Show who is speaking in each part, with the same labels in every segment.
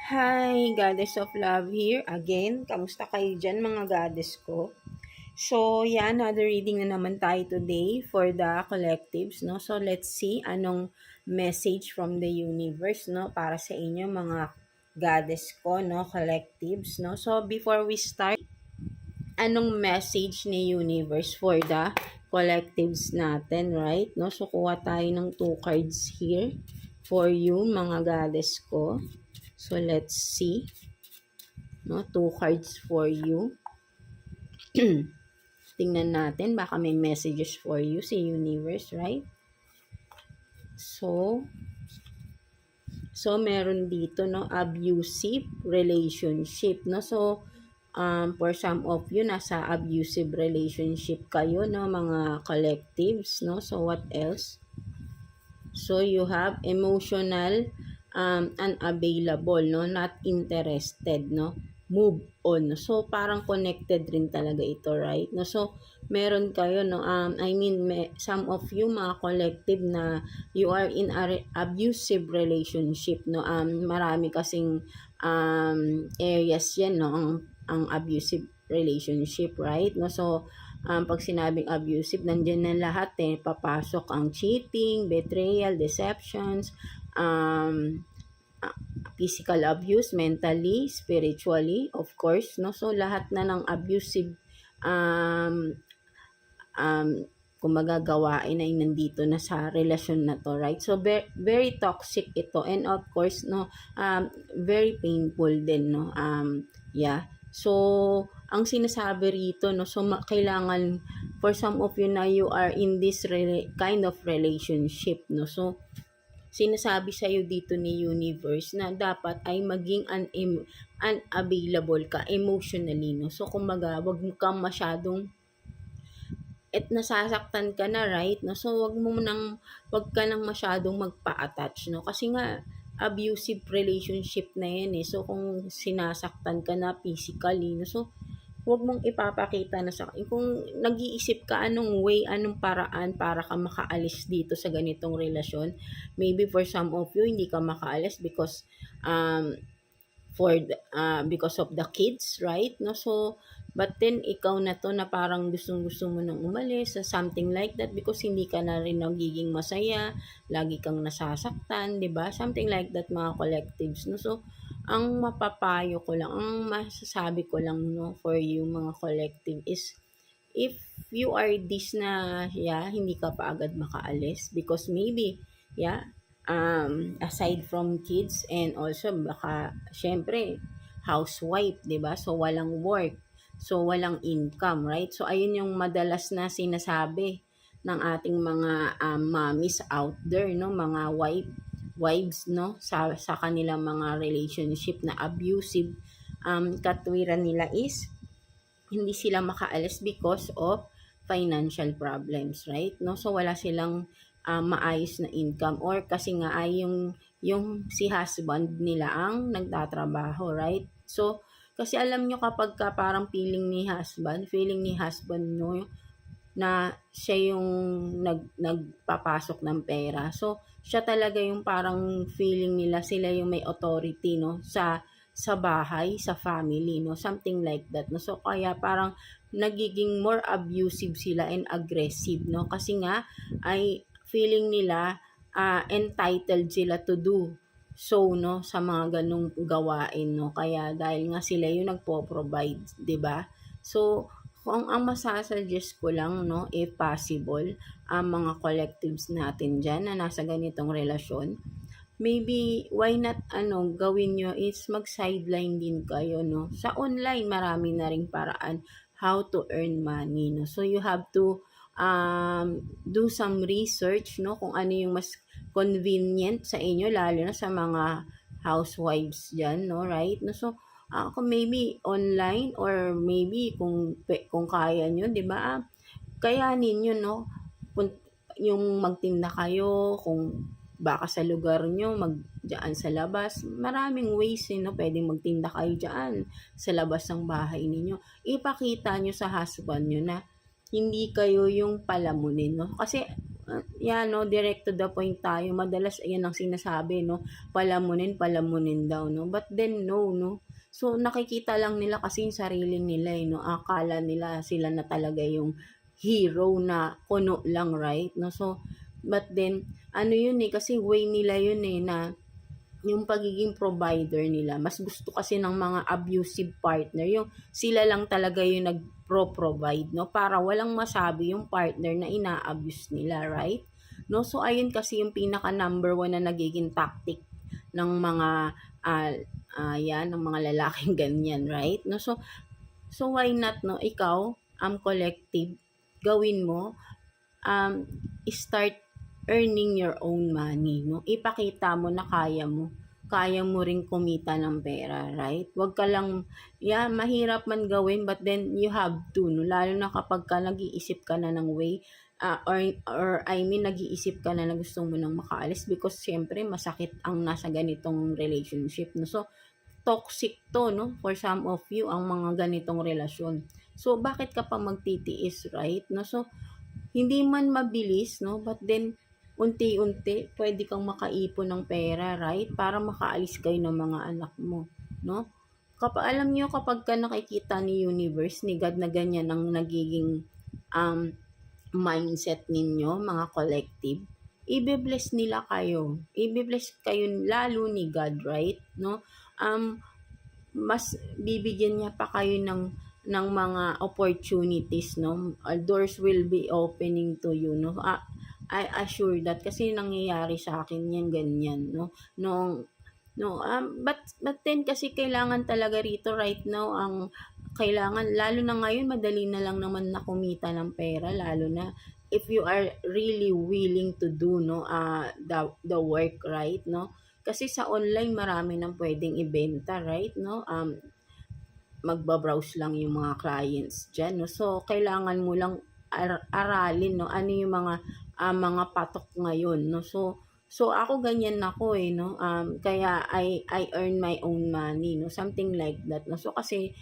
Speaker 1: Hi, Goddess of Love here again. Kamusta kayo dyan mga goddess ko? So, yan, another reading na naman tayo today for the collectives, no? So, let's see anong message from the universe, no? Para sa inyo mga goddess ko, no? Collectives, no? So, before we start, anong message ni universe for the collectives natin, right? No? So, kuha tayo ng 2 cards here for you, mga goddess ko. So, let's see. No, 2 cards for you. Tingnan natin, baka may messages for you si universe, right? So meron dito, no, abusive relationship, no? So, for some of you, nasa abusive relationship kayo, no, mga collectives, no? So, what else? So, you have emotional unavailable, no? Not interested, no? Move on. So, parang connected rin talaga ito, right? No? So, meron kayo, no? Some of you, mga collective na you are in a abusive relationship, no? Marami kasing areas yan, no? Ang abusive relationship, right? No? So, pag sinabing abusive, nandiyan na lahat papasok ang cheating, betrayal, deceptions, physical abuse, mentally, spiritually, of course, no? So, lahat na ng abusive, kumbaga gawain ay nandito na sa relasyon na to, right? So, very toxic ito, and of course, no, very painful din, no? Yeah. So, ang sinasabi rito, no, so kailangan for some of you na you are in this kind of relationship, no, so sinasabi sa iyo dito ni universe na dapat ay maging unavailable ka emotionally, no, so kumbaga wag mo kang masyadong nasasaktan ka na, right, no, so wag ka nang masyadong magpa-attach, no, kasi nga abusive relationship na yan so kung sinasaktan ka na physically, no, so huwag mong ipapakita na kung nag-iisip ka anong way, anong paraan para ka makaalis dito sa ganitong relasyon. Maybe for some of you, hindi ka makaalis because because of the kids, right? No, so but then ikaw na to na parang gustong-gusto mo nang umalis sa something like that because hindi ka na rin nagiging masaya, lagi kang nasasaktan, 'di ba? Something like that, mga collectives, no. So ang mapapayo ko lang, ang masasabi ko lang, no, for you mga collective is if you are this na hindi ka pa agad makaalis because maybe aside from kids and also baka syempre housewife, 'di ba? So walang work. So walang income, right? So ayun yung madalas na sinasabi ng ating mga mommies out there, no, mga wives, no, sa kanilang mga relationship na abusive. Katwiran nila is hindi sila makaalis because of financial problems, right? No, so wala silang maayos na income or kasi nga ay yung si husband nila ang nagtatrabaho, right? So kasi alam nyo kapag ka parang feeling ni husband no na siya yung nagpapasok ng pera. So siya talaga yung parang feeling nila sila yung may authority, no, sa bahay, sa family, no, something like that, no. So kaya parang nagiging more abusive sila and aggressive, no, kasi nga ay feeling nila entitled sila to do so, no, sa mga ganong gawain, no, kaya dahil nga sila yung nagpo-provide, 'di ba? So kung ang masasuggest ko lang, no, if possible, ang mga collectives natin dyan na nasa ganitong relasyon, maybe why not gawin nyo is mag-sideline din kayo, no. Sa online, marami na ring paraan how to earn money, no. So you have to do some research, no, kung ano yung mas convenient sa inyo, lalo na sa mga housewives dyan, no, right? No, so kung maybe online or maybe kung kaya nyo, 'di ba? Kayanin nyo, no? Yung magtinda kayo, kung baka sa lugar nyo, diyan sa labas, maraming ways, no? Pwedeng magtinda kayo diyan sa labas ng bahay ninyo. Ipakita nyo sa husband nyo na hindi kayo yung palamunin, no? Kasi yan 'no, direct to the point tayo. Madalas ayan ang sinasabi 'no, palamunin, palamunin daw 'no. But then no 'no. So nakikita lang nila kasi yung sarili nila, eh, 'no. Akala nila sila na talaga yung hero na puno lang, right, 'no. So, but then ano yun, eh, kasi way nila yun, eh, na yung pagiging provider nila. Mas gusto kasi ng mga abusive partner yung sila lang talaga yung nagpro-provide 'no, para walang masabi yung partner na ina-abuse nila, right? 'No, so ayun kasi yung pinaka number one na nagiging tactic ng mga, ah, 'yan ng mga lalaking ganyan, right? 'No, so why not 'no, ikaw, collective, gawin mo, start earning your own money 'no. Ipakita mo na kaya mo ring kumita ng pera, right? Wag ka lang mahirap man gawin but then you have to 'no, lalo na kapagka nag-iisip ka na ng way, or I mean nag-iisip ka na gusto mo ng makaalis because siyempre masakit ang nasa ganitong relationship 'no. So, toxic 'to 'no, for some of you ang mga ganitong relasyon. So, bakit ka pa magtitiis, right, 'no? So, hindi man mabilis 'no, but then unti-unti puwede kang makaipon ng pera, right, para makaalis kayo ng mga anak mo 'no. Alam niyo kapagka nakikita ni universe, ni God na ganyan ang nagiging, um, mindset ninyo mga collective, ibe-bless nila kayo. Ibe-bless kayo lalo ni God, right 'no. Mas bibigyan niya pa kayo ng mga opportunities 'no, doors will be opening to you 'no. I assure that kasi nangyayari sa akin 'yan ganyan 'no, noong no, but then kasi kailangan talaga rito right now ang kailangan lalo na ngayon madali na lang naman na kumita ng pera lalo na if you are really willing to do 'no, the work, right 'no. Kasi sa online marami ng puwedeng ibenta, right 'no, magba-browse lang yung mga clients diyan 'no. So, kailangan mo lang aralin 'no, ano yung mga patok ngayon 'no. So ako ganyan ako, eh, 'no, kaya I earn my own money 'no, something like that 'no. So kasi,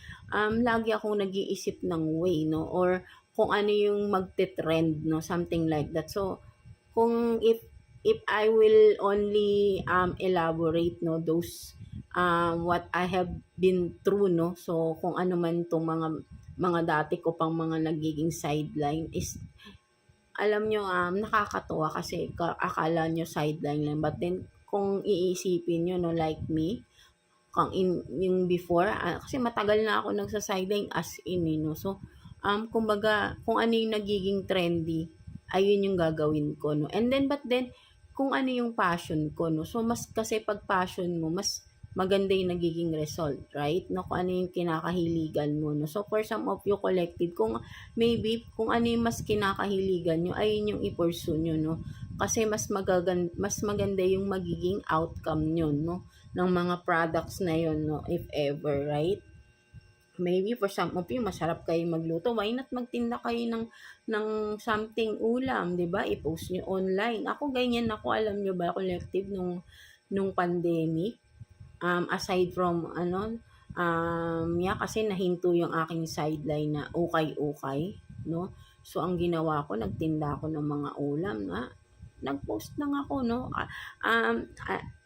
Speaker 1: lagi akong nag-iisip ng way 'no, or kung ano yung magte-trend 'no, something like that. So, kung if I will only, elaborate 'no, those, what I have been through 'no, so kung ano man 'tong mga dati ko pang mga nagiging sideline is alam nyo, nakakatuwa kasi akala nyo sideline lang but then kung iisipin nyo 'no, like me, kung yung before, kasi matagal na ako nagsa-sideline as in, eh, 'no. So, kumbaga kung ano yung nagiging trendy, ayun yung gagawin ko 'no. And then but then kung ano yung passion ko 'no, so mas kasi 'pag passion mo mas maganda yung nagiging result, right 'no, kung ano yung kinakahiligan mo 'no. So, for some of you collective, kung maybe kung ano yung mas kinakahiligan niyo, ayun yung i-pursue niyo 'no. Kasi mas maganda yung magiging outcome niyo 'no, ng mga products na yun 'no, if ever, right? Maybe for some of you masarap kayong magluto, why not magtinda kayo ng something ulam, 'di ba? I-post niyo online. Ako ganyan ako, alam niyo ba collective nung pandemic, aside from ano, kasi nahinto yung aking sideline na ukay-ukay 'no. So ang ginawa ko nagtinda ako ng mga ulam na nag-post lang ako 'no.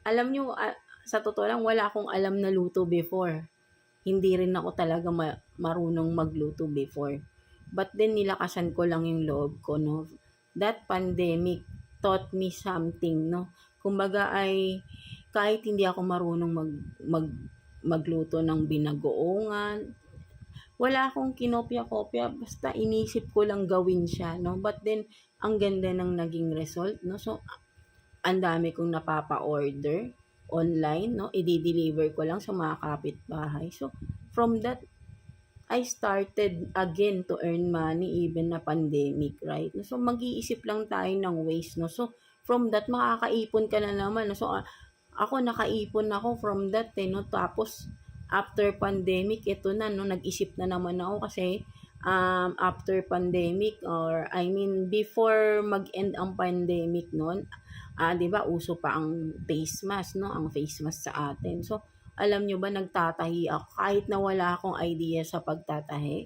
Speaker 1: Alam niyo, sa totoo lang wala akong alam na luto before. Hindi rin ako talaga marunong magluto before. But then nilakasan ko lang yung loob ko 'no. That pandemic taught me something 'no. Kumbaga ay kahit hindi ako marunong magluto ng binagoongan, wala akong kinopya-kopya, basta inisip ko lang gawin siya 'no. But then ang ganda ng naging result 'no. So, ang dami kong napapa-order online 'no, i-de-deliver ko lang sa mga kapitbahay. So, from that, I started again to earn money even na pandemic, right? So, mag-iisip lang tayo ng ways 'no. So, from that makakaipon ka na naman 'no. So, ako nakaipon ako from that, eh, 'no. Tapos after pandemic ito na 'no, nag-isip na naman ako kasi, after pandemic or I mean before mag-end ang pandemic no'n, 'di ba uso pa ang face mask 'no, ang face mask sa atin. So, alam niyo ba nagtatahi ako kahit na wala akong idea sa pagtatahi,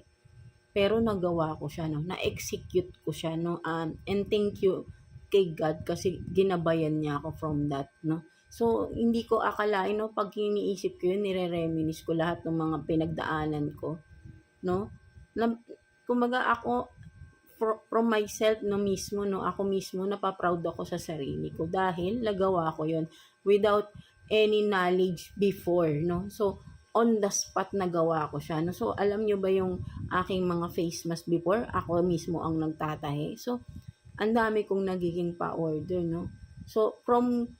Speaker 1: pero nagawa ko siya 'no, na-execute ko siya 'no, and thank you kay God kasi ginabayan niya ako from that, no? So, hindi ko akalain, no, pag iniisip ko yun, nire-reminisce ko lahat ng mga pinagdaanan ko, no? Na, kumbaga ako, from myself, no, mismo, no, ako mismo, napaproud ako sa sarili ko dahil nagawa ko yun without any knowledge before, no? So, on the spot nagawa ko siya, no? So, alam nyo ba yung aking mga face mask before? Ako mismo ang nagtatahi. So, ang dami kong nagiging pa-order, no? So, from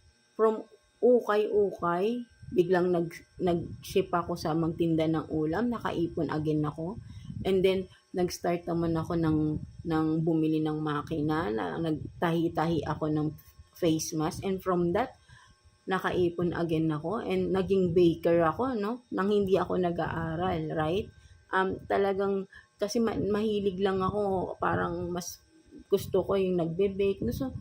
Speaker 1: ukay-ukay, biglang nag-ship ako sa magtinda ng ulam, nakaipon again ako. And then, nag-start naman ako ng bumili ng makina, na nagtahi-tahi ako ng face mask. And from that, nakaipon again ako and naging baker ako, no? Nang hindi ako nag-aaral, right? Talagang, kasi mahilig lang ako, parang mas gusto ko yung nagbe-bake, no? So,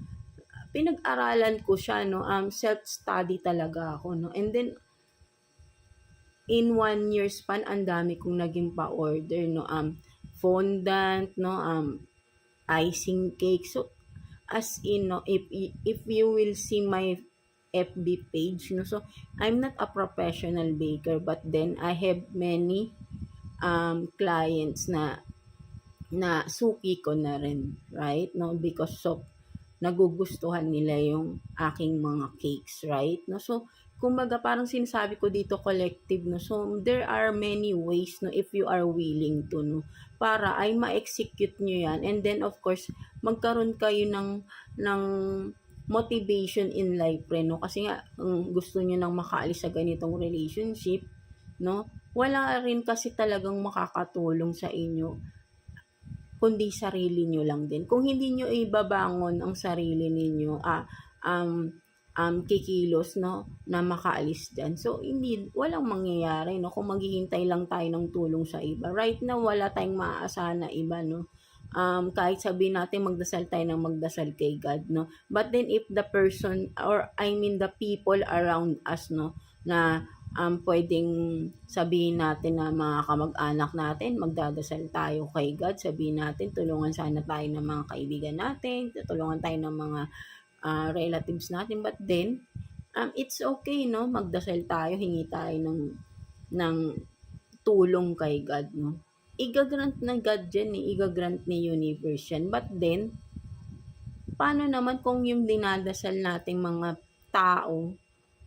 Speaker 1: pinag-aralan ko siya, no? Self-study talaga ako, no? And then, in 1 year span, ang dami kong naging pa-order, no? Fondant, no? Icing cake. So, as in, no, if you will see my FB page, no, so I'm not a professional baker, but then I have many clients na suki ko na rin, right? No, because of nagugustuhan nila yung aking mga cakes, right? No, so kumbaga parang sinasabi ko dito collective, no, so there are many ways, no, if you are willing to, no, para ay ma-execute nyo yan, and then of course magkaroon kayo ng motivation in life rin, no, kasi nga gusto nyo nang makaalis sa ganitong relationship, no, wala rin kasi talagang makakatulong sa inyo kundi sarili nyo lang din. Kung hindi nyo ibabangon ang sarili ninyo, kikilos, no, na makaalis dyan. So, hindi, walang mangyayari, no, kung maghihintay lang tayo ng tulong sa iba. Right now, wala tayong maaasahan na iba, no. Kahit sabihin natin magdasal tayo ng magdasal kay God, no. But then, if the person, or I mean the people around us, no, na pwedeng sabihin natin na mga kamag-anak natin, magdadasal tayo kay God, sabihin natin, tulungan sana tayo ng mga kaibigan natin, tulungan tayo ng mga relatives natin, but then, it's okay, no, magdasal tayo, hingi tayo ng tulong kay God, no. Igagrant na God dyan, igagrant ni universe yan, but then, paano naman kung yung dinadasal nating mga tao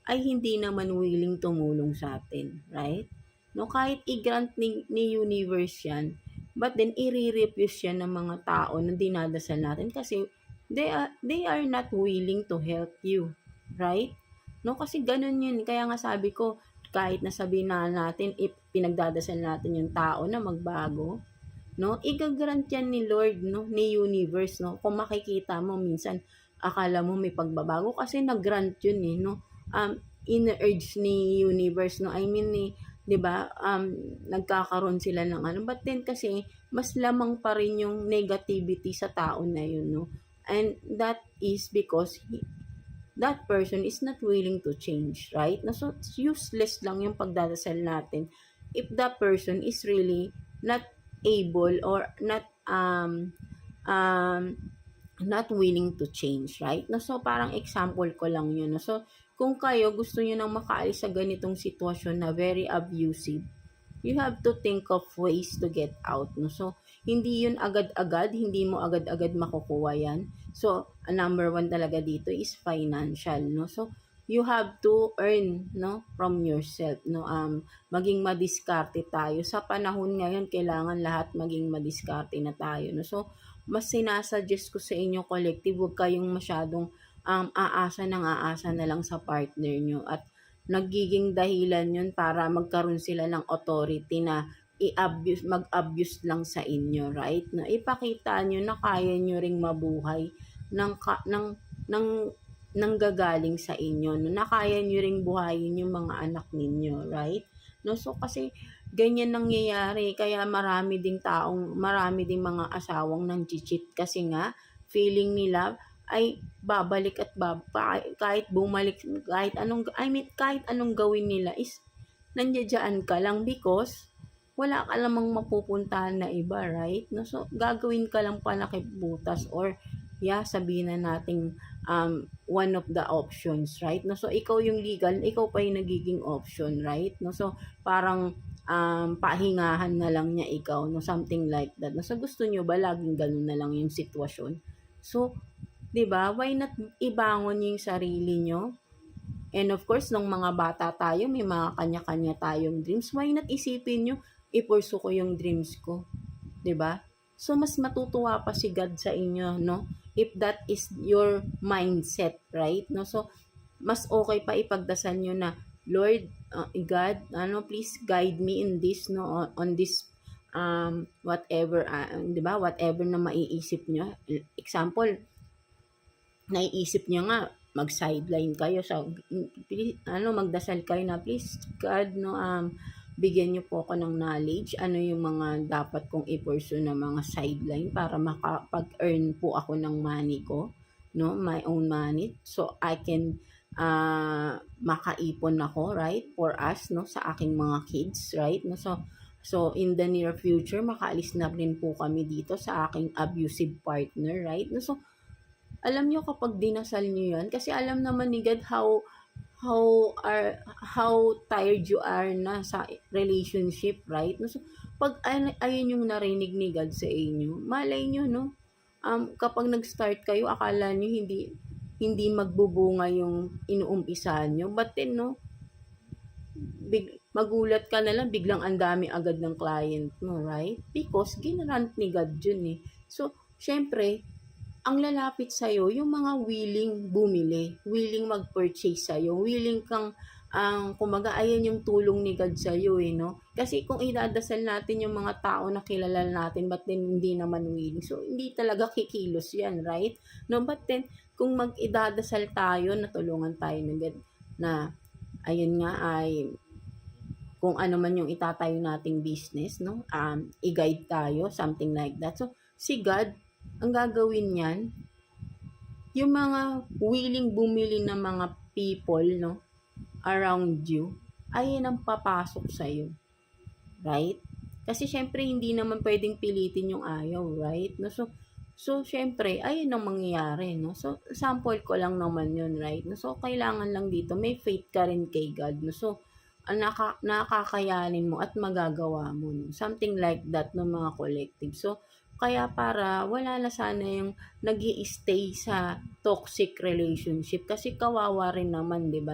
Speaker 1: ay hindi naman willing tumulong sa atin, right? No, kahit i-grant ni universe yan, but then i-refuse yan ng mga tao na dinadasal natin kasi they are not willing to help you, right? No, kasi ganun yun. Kaya nga sabi ko, kahit nasabihin na natin, if pinagdadasal natin yung tao na magbago, no, igagrant yan ni Lord, no, ni universe, no. Kung makikita mo minsan, akala mo may pagbabago kasi nag-grant yun, no. In-urge ni universe, no, I mean, 'di ba, nagkakaroon sila ng ano, but then kasi mas lamang pa rin yung negativity sa tao na yun, no, and that is because that person is not willing to change, right? No, so useless lang yung pagdadasal natin if that person is really not able or not willing to change, right? No, so parang example ko lang yun, no? So kung kayo gusto niyo nang makaalis sa ganitong sitwasyon na very abusive, you have to think of ways to get out, no? So hindi yun agad-agad, hindi mo agad-agad makukuha yan. So number 1 talaga dito is financial, no? So you have to earn, no, from yourself, no. Maging madiskarte tayo sa panahon ngayon, kailangan lahat maging madiskarte na tayo, no. So mas sinasuggest ko sa inyo collective, huwag kayong masyadong aasa na lang sa partner nyo at nagiging dahilan yun para magkaroon sila ng authority na mag-abuse lang sa inyo, right? Na ipakita nyo na kaya nyo ring mabuhay ng gagaling sa inyo, no? Na kaya nyo ring buhayin yung mga anak ninyo, right? No, so kasi ganyan nangyayari, kaya marami ding mga asawang nang-cheat kasi nga feeling nila ay babalik at kahit bumalik, kahit anong gawin nila is nandiyan ka lang because wala ka lamang mapupuntahan na iba, right? No, so gagawin ka lang palakibutas or yeah, sabihin na nating one of the options, right? No, so ikaw yung legal, ikaw pa yung nagiging option, right? No, so parang pahingahan na lang niya ikaw, no, something like that. No, so gusto niyo ba laging ganun na lang yung sitwasyon? So, 'di ba? Why not ibangon niyo yung sarili niyo? And of course, nung mga bata tayo, may mga kanya-kanya tayong dreams. Why not isipin nyo, i-pursue ko yung dreams ko, 'di ba? So mas matutuwa pa si God sa inyo, no? If that is your mindset, right? No? So mas okay pa ipagdasal nyo na, Lord, God, please guide me in this, no, on this whatever, 'di ba? Whatever na maiisip nyo. Example, naiisip niyo nga mag-sideline kayo sa magdasal kayo na, please God, no, bigyan niyo po ako ng knowledge, ano yung mga dapat kong i-pursue na mga sideline para makapag-earn po ako ng money ko, no, my own money, so I can makaipon ako, right, for us, no, sa aking mga kids, right, no, so in the near future makaalis na rin po kami dito sa aking abusive partner, right, no, so alam niyo kapag dinasal niyo 'yan, kasi alam naman ni God how how tired you are na sa relationship, right? No, so, 'pag ayun yung narinig ni God sa inyo, malay niyo 'no, kapag nag-start kayo akala niyo hindi magbubunga yung inuumpisahan niyo, but then 'no, magulat ka na lang biglang ang dami agad ng client mo, right? Because ginrant ni God yun, eh. So, siyempre ang lalapit sa'yo yung mga willing bumili, willing mag-purchase sa'yo, willing kang kumbaga ayan yung tulong ni God sa'yo, eh, 'no? Kasi kung idadasal natin yung mga tao na kilala natin but then hindi naman willing, so hindi talaga kikilos 'yan, right? No, but then kung idadasal tayo na tulungan tayo ng God na ayun nga ay kung ano man yung itatayo nating business, no? I-guide tayo, something like that. So, si God, ang gagawin niyan, yung mga willing bumili ng mga people, no, around you, ay ang papasok sa'yo. Right? Kasi syempre, hindi naman pwedeng pilitin yung ayaw, right? No, so syempre, ayun ang mangyayari, no? So, sample ko lang naman yun, right? No, so, kailangan lang dito, may faith ka rin kay God, no? So, nakakayanin mo at magagawa mo, no? Something like that, no, mga collective. So, kaya para wala na sana yung nag stay sa toxic relationship kasi kawawa rin naman, 'di ba,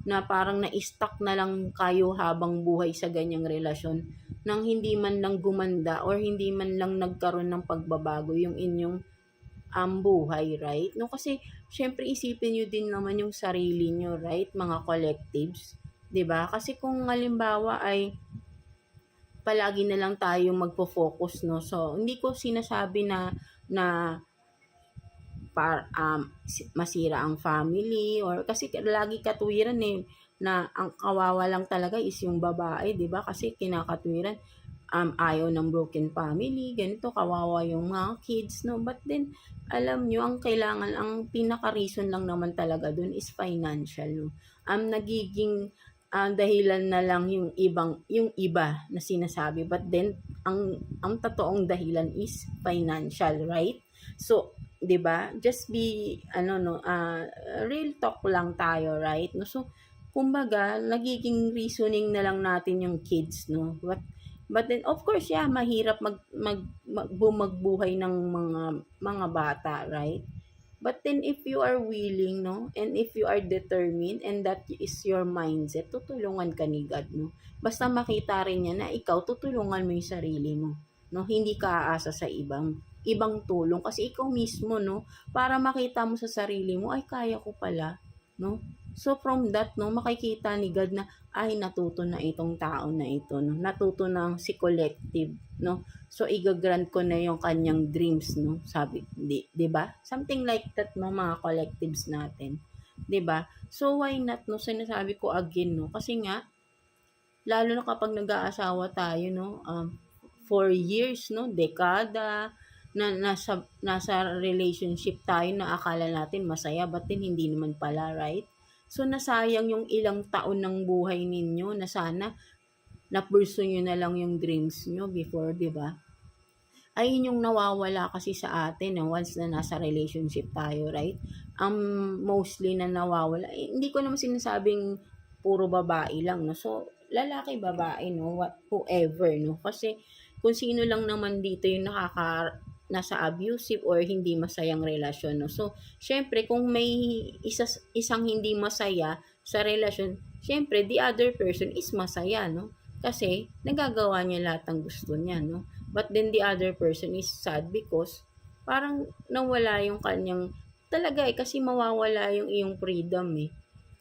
Speaker 1: na parang na-stuck na lang kayo habang buhay sa ganyang relasyon nang hindi man lang gumanda or hindi man lang nagkaroon ng pagbabago yung inyong buhay, right? No, kasi syempre isipin niyo din naman yung sarili niyo, right, mga collectives, 'di ba? Kasi kung halimbawa ay palagi na lang tayong magfo-focus, no. So hindi ko sinasabi na masira ang family or kasi lagi katwiran eh na ang kawawa lang talaga is yung babae, 'di ba? Kasi kinakatwiran ayaw ng broken family, ganito, kawawa yung mga kids, no? But then, alam nyo, ang kailangan, ang pinaka-reason lang naman talaga dun is financial, no? Nagiging dahilan na lang yung iba na sinasabi. But then, ang totoong dahilan is financial, right? So, 'di ba? Just be real talk lang tayo, right? No, so kumbaga nagiging reasoning na lang natin yung kids, no. But then of course, yeah, mahirap magbuhay ng mga bata, right? But then if you are willing, no, and if you are determined and that is your mindset, tutulungan ka ni God, no. Basta makita rin niya na ikaw tutulungan mo yung sarili mo, no. Hindi ka aasa sa ibang tulong kasi ikaw mismo, no, para makita mo sa sarili mo, ay kaya ko pala, no. So from that, no, makikita ni God na ay natuto na itong tao na ito, no. Natuto na si collective, no. So igagrant ko na yung kanyang dreams, no. Sabi, 'di ba? Something like that, no, mga collectives natin. 'Di ba? So why not, no? Sinasabi ko again, no, kasi nga lalo na kapag nag-aasawa tayo, no, for years, no, dekada, na nasa relationship tayo na akala natin masaya, but then hindi naman pala, right? So, nasayang yung ilang taon ng buhay ninyo na sana na-pursue nyo na lang yung dreams nyo before, di ba? ayun yung nawawala kasi sa atin, once na nasa relationship tayo, right? Mostly na nawawala, hindi ko naman sinasabing puro babae lang, no? So, lalaki, babae, no? Whoever, no? Kasi, kung sino lang naman dito yung nasa abusive or hindi masayang relasyon, no? So, syempre, kung may isang hindi masaya sa relasyon, syempre, the other person is masaya, no? Kasi, nagagawa niya lahat ng gusto niya, no? But then the other person is sad because parang nawala yung kanyang talaga kasi mawawala yung iyong freedom eh.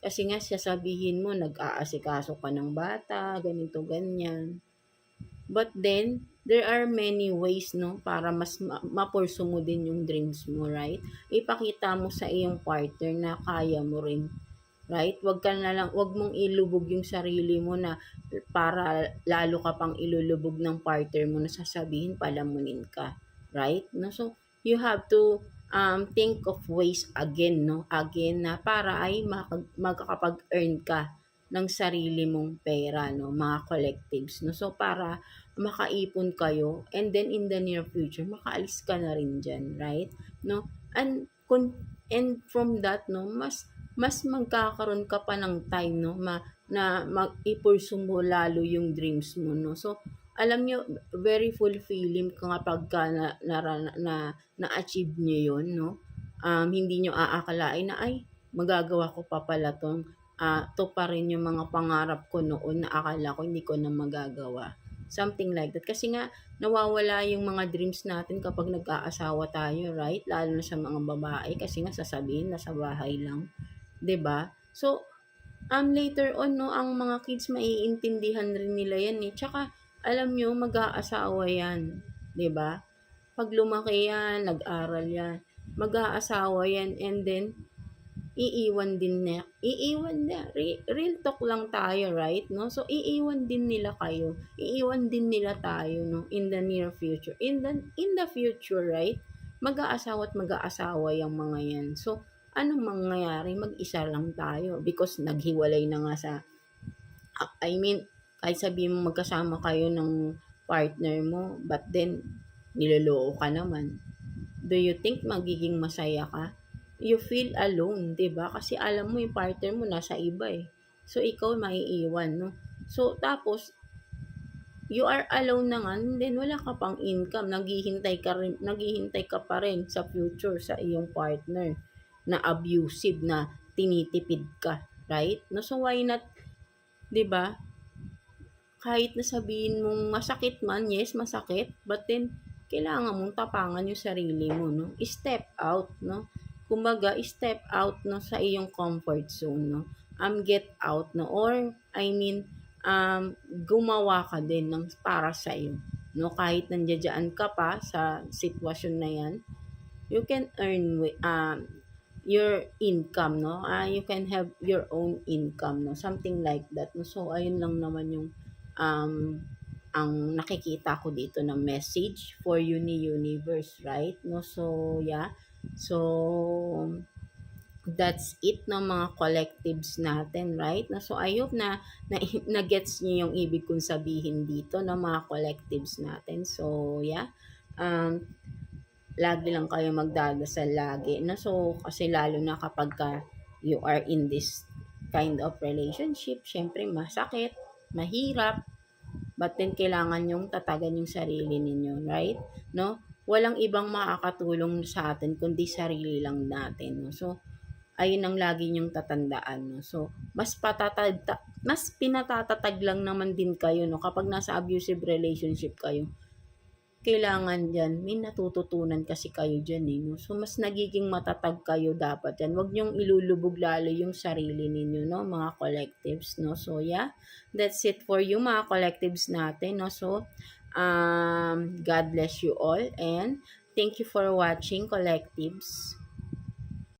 Speaker 1: Kasi nga sasabihin mo nag-aasikaso ka ng bata, ganito ganyan. But then there are many ways no para mas mapursu mo din yung dreams mo, right? Ipakita mo sa iyong partner na kaya mo rin. Right? Wag mong ilubog yung sarili mo na para lalo ka pang ilulubog ng partner mo na sasabihin palamunin ka. Right? No? So, you have to think of ways again, no? Again na para ay magkakapag-earn ka ng sarili mong pera, no? Mga collectives, no? So, para makaipon kayo and then in the near future, makaalis ka na rin dyan, right? No? And from that, no, mas magkakaroon ka pa ng time no na mag-i-pursue mo lalo yung dreams mo no. So alam nyo, very fulfilling kapag na-achieve nyo yun no. Hindi nyo aakalain na ay magagawa ko pa pala to pa rin yung mga pangarap ko noon na akala ko hindi ko na magagawa. Something like that. Kasi nga, nawawala yung mga dreams natin kapag nag-aasawa tayo, right? Lalo na sa mga babae kasi nga sasabihin na sa bahay lang. 'Di ba? So, later on 'no, ang mga kids maiintindihan rin nila 'yan, eh. Tsaka alam niyo mag-aasawa 'yan, 'di ba? 'Pag lumaki 'yan, nag-aral 'yan, mag-aasawa 'yan and then iiwan na real talk lang tayo, right, 'no? So, iiwan din nila kayo, iiwan din nila tayo 'no, in the near future. In the future, right? Mag-aasawa at mag-aasawa yang mga 'yan. So, anong mangyayari? Mag-isa lang tayo because naghiwalay na nga I mean, kahit sabihin mo magkasama kayo ng partner mo, but then niloloko ka naman. Do you think magiging masaya ka? You feel alone, 'di ba? Kasi alam mo yung partner mo nasa iba eh. So ikaw maiiwan, no? So tapos you are alone na nga, then wala ka pang income, naghihintay ka pa rin sa future sa iyong partner na abusive na tinitipid ka, right? No, so why not, 'di ba? Kahit na sabihin mong masakit man, yes, masakit, but then kailangan mong tapangan yung sarili mo, no? Step out, no? Kumbaga, step out no sa iyong comfort zone, no? Get out, no? Or, I mean, gumawa ka din ng para sa iyo, no? Kahit nandiyan ka pa sa sitwasyon na yan, you can earn your income, no? You can have your own income, no? Something like that, no? So, ayun lang naman yung um, ang nakikita ko dito na message for Universe, right? No, so yeah. So that's it ng mga collectives natin, right? No, so I hope na gets niyo yung ibig kong sabihin dito ng mga collectives natin. So yeah. Lagi lang kayo magdadasal lagi. No, so kasi lalo na kapag you are in this kind of relationship, syempre masakit, mahirap, but then kailangan yung tatagan yung sarili ninyo, right? No? Walang ibang makakatulong sa atin kundi sarili lang natin, no? So, ayun ang lagi niyong tatandaan, no? So, mas pinatatatag lang naman din kayo, no? Kapag nasa abusive relationship kayo, kailangan diyan may natututunan kasi kayo diyan, eh, 'no. So, mas nagiging matatag kayo dapat diyan. Huwag niyong ilulubog lalo yung sarili ninyo 'no, mga collectives 'no. So, yeah, that's it for you mga collectives natin 'no. So, God bless you all and thank you for watching collectives.